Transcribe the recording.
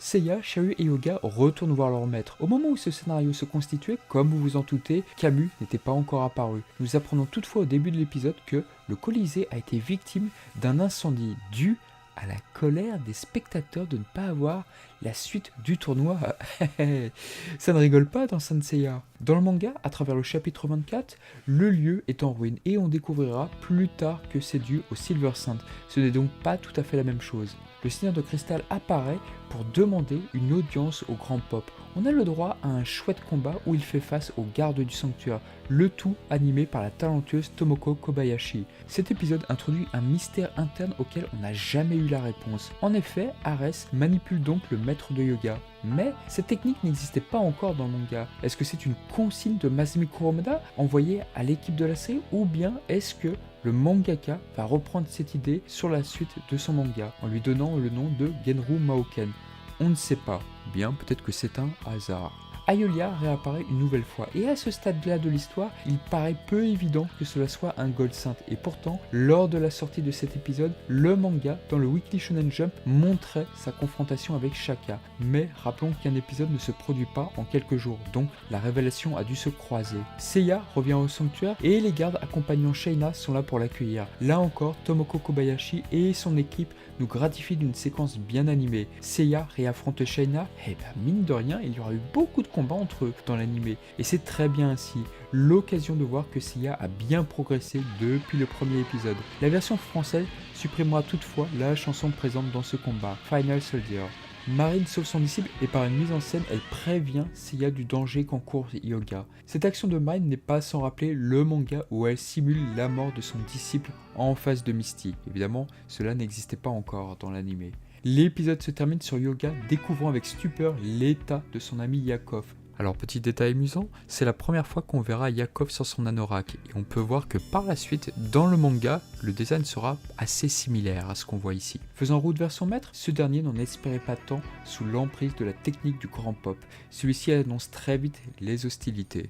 Seiya, Shiryu et Hyuga retournent voir leur maître. Au moment où ce scénario se constituait, comme vous vous en doutez, Camus n'était pas encore apparu. Nous apprenons toutefois au début de l'épisode que le Colisée a été victime d'un incendie dû à la colère des spectateurs de ne pas avoir la suite du tournoi. Ça ne rigole pas dans Saint Seiya. Dans le manga, à travers le chapitre 24, le lieu est en ruine et on découvrira plus tard que c'est dû au Silver Saint. Ce n'est donc pas tout à fait la même chose. Le Seigneur de Cristal apparaît pour demander une audience au Grand Pop. On a le droit à un chouette combat où il fait face aux gardes du sanctuaire, le tout animé par la talentueuse Tomoko Kobayashi. Cet épisode introduit un mystère interne auquel on n'a jamais eu la réponse. En effet, Ares manipule donc le maître de yoga. Mais cette technique n'existait pas encore dans le manga. Est-ce que c'est une consigne de Masami Kurumada envoyée à l'équipe de la série, ou bien est-ce que le mangaka va reprendre cette idée sur la suite de son manga en lui donnant le nom de Genru Maoken? On ne sait pas. Bien, peut-être que c'est un hasard. Aeolia réapparaît une nouvelle fois, et à ce stade-là de l'histoire, il paraît peu évident que cela soit un Gold Saint, et pourtant, lors de la sortie de cet épisode, le manga, dans le Weekly Shonen Jump, montrait sa confrontation avec Shaka. Mais rappelons qu'un épisode ne se produit pas en quelques jours, donc la révélation a dû se croiser. Seiya revient au sanctuaire, et les gardes accompagnant Shaina sont là pour l'accueillir. Là encore, Tomoko Kobayashi et son équipe nous gratifient d'une séquence bien animée. Seiya réaffronte Shaina, et mine de rien, il y aura eu beaucoup de combats entre eux dans l'animé, et c'est très bien ainsi. L'occasion de voir que Seiya a bien progressé depuis le premier épisode. La version française supprimera toutefois la chanson présente dans ce combat, Final Soldier. Marine sauve son disciple et par une mise en scène, elle prévient Seiya du danger qu'encourt Hyuga. Cette action de Marine n'est pas sans rappeler le manga où elle simule la mort de son disciple en face de Misty. Évidemment, cela n'existait pas encore dans l'animé. L'épisode se termine sur Hyuga découvrant avec stupeur l'état de son ami Yakov. Alors petit détail amusant, c'est la première fois qu'on verra Yakov sur son anorak, et on peut voir que par la suite, dans le manga, le design sera assez similaire à ce qu'on voit ici. Faisant route vers son maître, ce dernier n'en espérait pas tant sous l'emprise de la technique du Grand Pop. Celui-ci annonce très vite les hostilités.